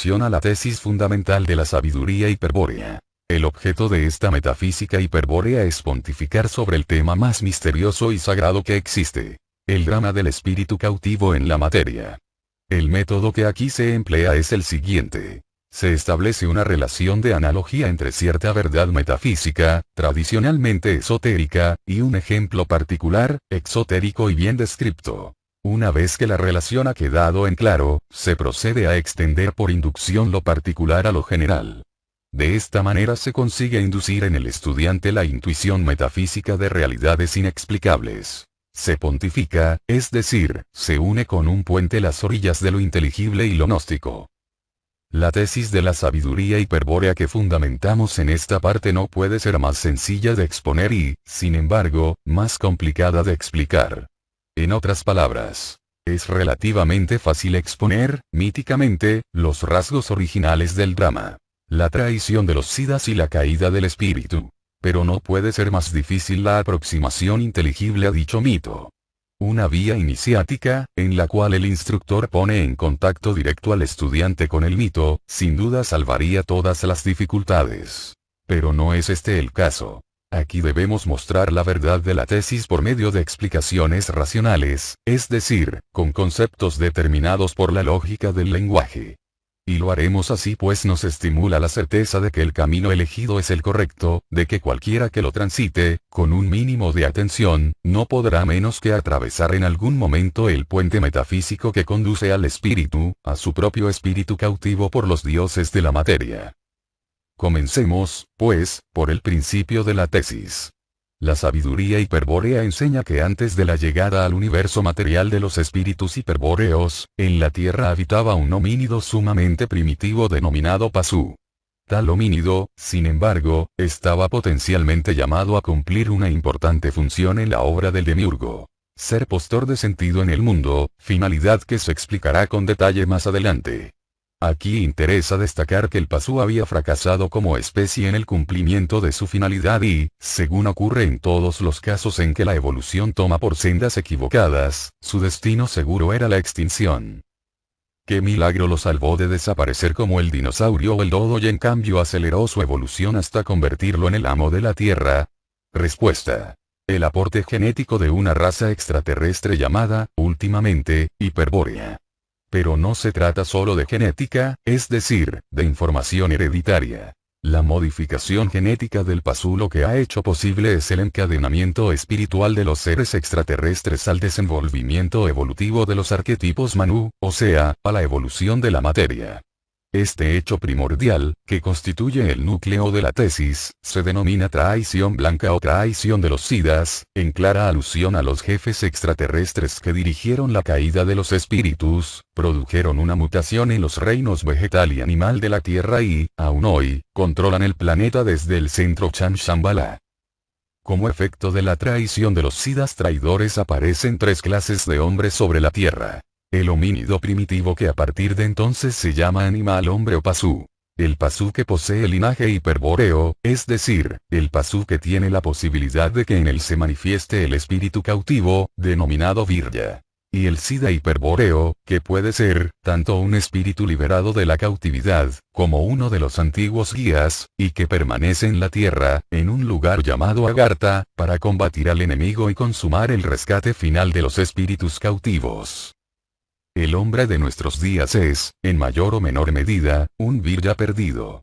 introducción a la tesis fundamental de la sabiduría hiperbórea. El objeto de esta metafísica hiperbórea es pontificar sobre el tema más misterioso y sagrado que existe: el drama del espíritu cautivo en la materia. El método que aquí se emplea es el siguiente. Se establece una relación de analogía entre cierta verdad metafísica, tradicionalmente esotérica, y un ejemplo particular, exotérico y bien descripto. Una vez que la relación ha quedado en claro, se procede a extender por inducción lo particular a lo general. De esta manera se consigue inducir en el estudiante la intuición metafísica de realidades inexplicables. Se pontifica, es decir, se une con un puente las orillas de lo inteligible y lo gnóstico. La tesis de la sabiduría hiperbórea que fundamentamos en esta parte no puede ser más sencilla de exponer y, sin embargo, más complicada de explicar. En otras palabras, es relativamente fácil exponer, míticamente, los rasgos originales del drama, la traición de los Siddhas y la caída del espíritu. Pero no puede ser más difícil la aproximación inteligible a dicho mito. Una vía iniciática, en la cual el instructor pone en contacto directo al estudiante con el mito, sin duda salvaría todas las dificultades. Pero no es este el caso. Aquí debemos mostrar la verdad de la tesis por medio de explicaciones racionales, es decir, con conceptos determinados por la lógica del lenguaje. Y lo haremos así pues nos estimula la certeza de que el camino elegido es el correcto, de que cualquiera que lo transite, con un mínimo de atención, no podrá menos que atravesar en algún momento el puente metafísico que conduce al espíritu, a su propio espíritu cautivo por los dioses de la materia. Comencemos, pues, por el principio de la tesis. La sabiduría hiperbórea enseña que antes de la llegada al universo material de los espíritus hiperbóreos, en la Tierra habitaba un homínido sumamente primitivo denominado Pasú. Tal homínido, sin embargo, estaba potencialmente llamado a cumplir una importante función en la obra del demiurgo: ser postor de sentido en el mundo, finalidad que se explicará con detalle más adelante. Aquí interesa destacar que el Pasú había fracasado como especie en el cumplimiento de su finalidad y, según ocurre en todos los casos en que la evolución toma por sendas equivocadas, su destino seguro era la extinción. ¿Qué milagro lo salvó de desaparecer como el dinosaurio o el dodo y en cambio aceleró su evolución hasta convertirlo en el amo de la Tierra? Respuesta: el aporte genético de una raza extraterrestre llamada, últimamente, hiperbórea. Pero no se trata solo de genética, es decir, de información hereditaria. La modificación genética del Pasú lo que ha hecho posible es el encadenamiento espiritual de los seres extraterrestres al desenvolvimiento evolutivo de los arquetipos Manu, o sea, a la evolución de la materia. Este hecho primordial, que constituye el núcleo de la tesis, se denomina traición blanca o traición de los Siddhas, en clara alusión a los jefes extraterrestres que dirigieron la caída de los espíritus, produjeron una mutación en los reinos vegetal y animal de la Tierra y, aún hoy, controlan el planeta desde el centro Chan Shambhala. Como efecto de la traición de los Siddhas traidores aparecen tres clases de hombres sobre la Tierra. El homínido primitivo que a partir de entonces se llama animal hombre o Pasú. El Pasú que posee linaje hiperbóreo, es decir, el Pasú que tiene la posibilidad de que en él se manifieste el espíritu cautivo, denominado Virya. Y el Siddha hiperbóreo, que puede ser, tanto un espíritu liberado de la cautividad, como uno de los antiguos guías, y que permanece en la Tierra, en un lugar llamado Agartha, para combatir al enemigo y consumar el rescate final de los espíritus cautivos. El hombre de nuestros días es, en mayor o menor medida, un Virya perdido.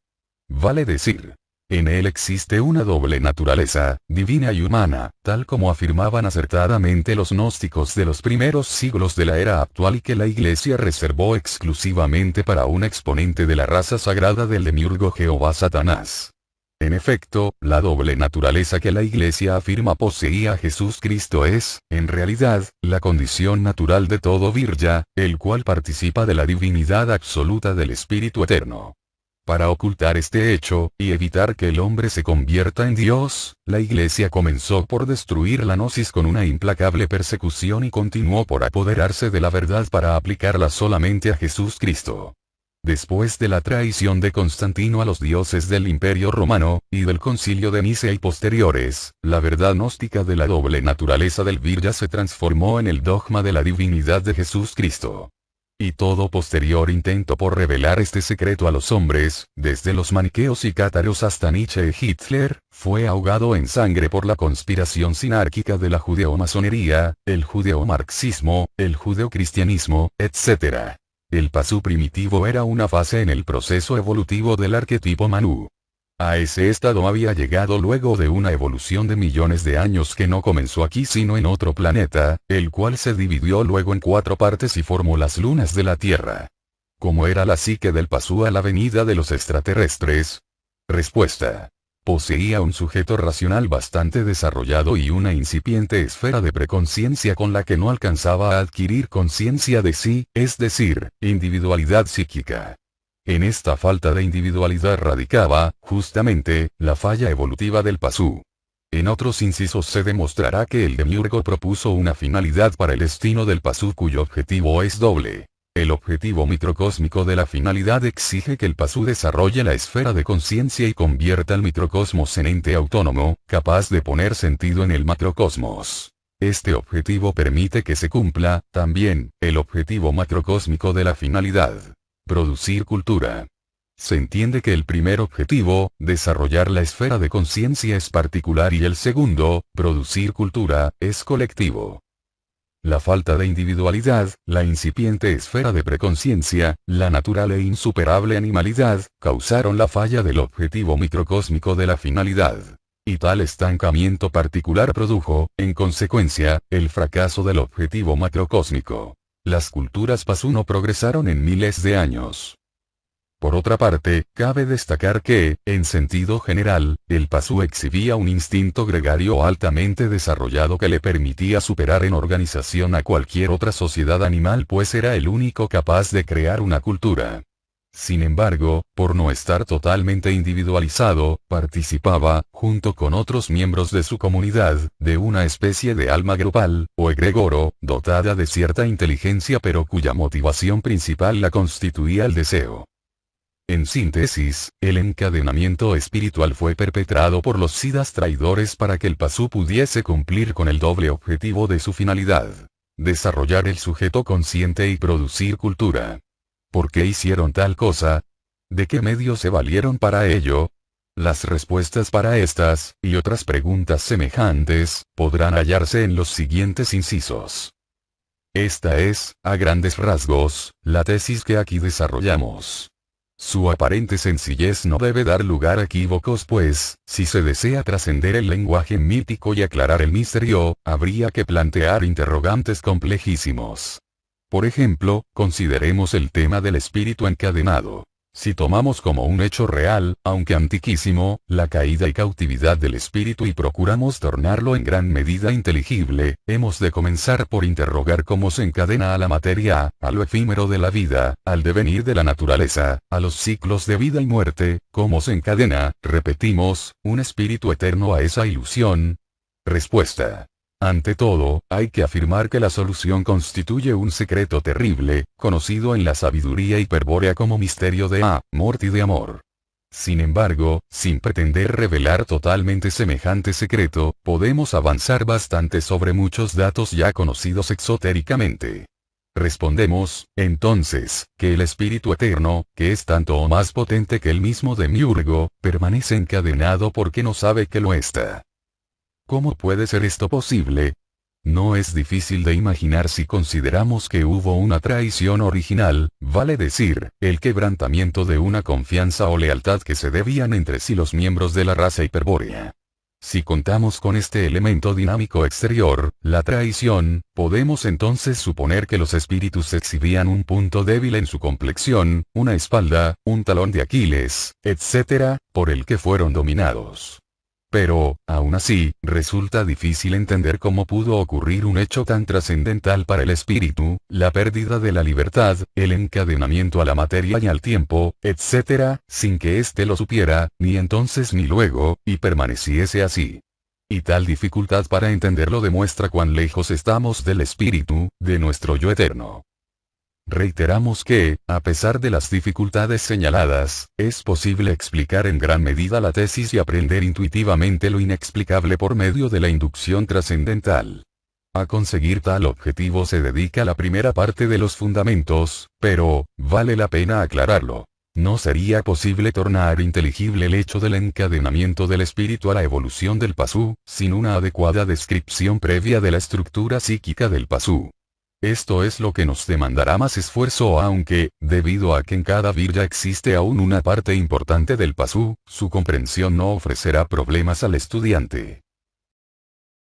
Vale decir, en él existe una doble naturaleza, divina y humana, tal como afirmaban acertadamente los gnósticos de los primeros siglos de la era actual y que la Iglesia reservó exclusivamente para un exponente de la raza sagrada del demiurgo Jehová Satanás. En efecto, la doble naturaleza que la Iglesia afirma poseía Jesús Cristo es, en realidad, la condición natural de todo Virya, el cual participa de la divinidad absoluta del Espíritu Eterno. Para ocultar este hecho, y evitar que el hombre se convierta en Dios, la Iglesia comenzó por destruir la gnosis con una implacable persecución y continuó por apoderarse de la verdad para aplicarla solamente a Jesús Cristo. Después de la traición de Constantino a los dioses del Imperio Romano, y del Concilio de Nicea y posteriores, la verdad gnóstica de la doble naturaleza del Virya se transformó en el dogma de la divinidad de Jesús Cristo. Y todo posterior intento por revelar este secreto a los hombres, desde los maniqueos y cátaros hasta Nietzsche e Hitler, fue ahogado en sangre por la conspiración sinárquica de la judeo-masonería, el judeo-marxismo, el judeo-cristianismo, etc. El Pasú primitivo era una fase en el proceso evolutivo del arquetipo Manu. A ese estado había llegado luego de una evolución de millones de años que no comenzó aquí sino en otro planeta, el cual se dividió luego en 4 partes y formó las lunas de la Tierra. ¿Cómo era la psique del Pasú a la venida de los extraterrestres? Respuesta. Poseía un sujeto racional bastante desarrollado y una incipiente esfera de preconciencia con la que no alcanzaba a adquirir conciencia de sí, es decir, individualidad psíquica. En esta falta de individualidad radicaba, justamente, la falla evolutiva del Pasú. En otros incisos se demostrará que el demiurgo propuso una finalidad para el destino del Pasú cuyo objetivo es doble. El objetivo microcósmico de la finalidad exige que el Pasú desarrolle la esfera de conciencia y convierta al microcosmos en ente autónomo, capaz de poner sentido en el macrocosmos. Este objetivo permite que se cumpla, también, el objetivo macrocósmico de la finalidad. Producir cultura. Se entiende que el primer objetivo, desarrollar la esfera de conciencia es particular y el segundo, producir cultura, es colectivo. La falta de individualidad, la incipiente esfera de preconciencia, la natural e insuperable animalidad, causaron la falla del objetivo microcósmico de la finalidad. Y tal estancamiento particular produjo, en consecuencia, el fracaso del objetivo macrocósmico. Las culturas Pasú no progresaron en miles de años. Por otra parte, cabe destacar que, en sentido general, el Pasú exhibía un instinto gregario altamente desarrollado que le permitía superar en organización a cualquier otra sociedad animal pues era el único capaz de crear una cultura. Sin embargo, por no estar totalmente individualizado, participaba, junto con otros miembros de su comunidad, de una especie de alma grupal, o egregoro, dotada de cierta inteligencia pero cuya motivación principal la constituía el deseo. En síntesis, el encadenamiento espiritual fue perpetrado por los siddhas traidores para que el Pasú pudiese cumplir con el doble objetivo de su finalidad: desarrollar el sujeto consciente y producir cultura. ¿Por qué hicieron tal cosa? ¿De qué medios se valieron para ello? Las respuestas para estas, y otras preguntas semejantes, podrán hallarse en los siguientes incisos. Esta es, a grandes rasgos, la tesis que aquí desarrollamos. Su aparente sencillez no debe dar lugar a equívocos pues, si se desea trascender el lenguaje mítico y aclarar el misterio, habría que plantear interrogantes complejísimos. Por ejemplo, consideremos el tema del espíritu encadenado. Si tomamos como un hecho real, aunque antiquísimo, la caída y cautividad del espíritu y procuramos tornarlo en gran medida inteligible, hemos de comenzar por interrogar cómo se encadena a la materia, a lo efímero de la vida, al devenir de la naturaleza, a los ciclos de vida y muerte, cómo se encadena, repetimos, un espíritu eterno a esa ilusión. Respuesta. Ante todo, hay que afirmar que la solución constituye un secreto terrible, conocido en la sabiduría hiperbórea como misterio de amor y de amor. Sin embargo, sin pretender revelar totalmente semejante secreto, podemos avanzar bastante sobre muchos datos ya conocidos exotéricamente. Respondemos, entonces, que el espíritu eterno, que es tanto o más potente que el mismo demiurgo, permanece encadenado porque no sabe que lo está. ¿Cómo puede ser esto posible? No es difícil de imaginar si consideramos que hubo una traición original, vale decir, el quebrantamiento de una confianza o lealtad que se debían entre sí los miembros de la raza hiperbórea. Si contamos con este elemento dinámico exterior, la traición, podemos entonces suponer que los espíritus exhibían un punto débil en su complexión, una espalda, un talón de Aquiles, etc., por el que fueron dominados. Pero, aún así, resulta difícil entender cómo pudo ocurrir un hecho tan trascendental para el espíritu, la pérdida de la libertad, el encadenamiento a la materia y al tiempo, etc., sin que éste lo supiera, ni entonces ni luego, y permaneciese así. Y tal dificultad para entenderlo demuestra cuán lejos estamos del espíritu, de nuestro yo eterno. Reiteramos que, a pesar de las dificultades señaladas, es posible explicar en gran medida la tesis y aprender intuitivamente lo inexplicable por medio de la inducción trascendental. A conseguir tal objetivo se dedica la primera parte de los fundamentos, pero, vale la pena aclararlo. No sería posible tornar inteligible el hecho del encadenamiento del espíritu a la evolución del pasú, sin una adecuada descripción previa de la estructura psíquica del pasú. Esto es lo que nos demandará más esfuerzo, aunque, debido a que en cada virya existe aún una parte importante del pasú, su comprensión no ofrecerá problemas al estudiante.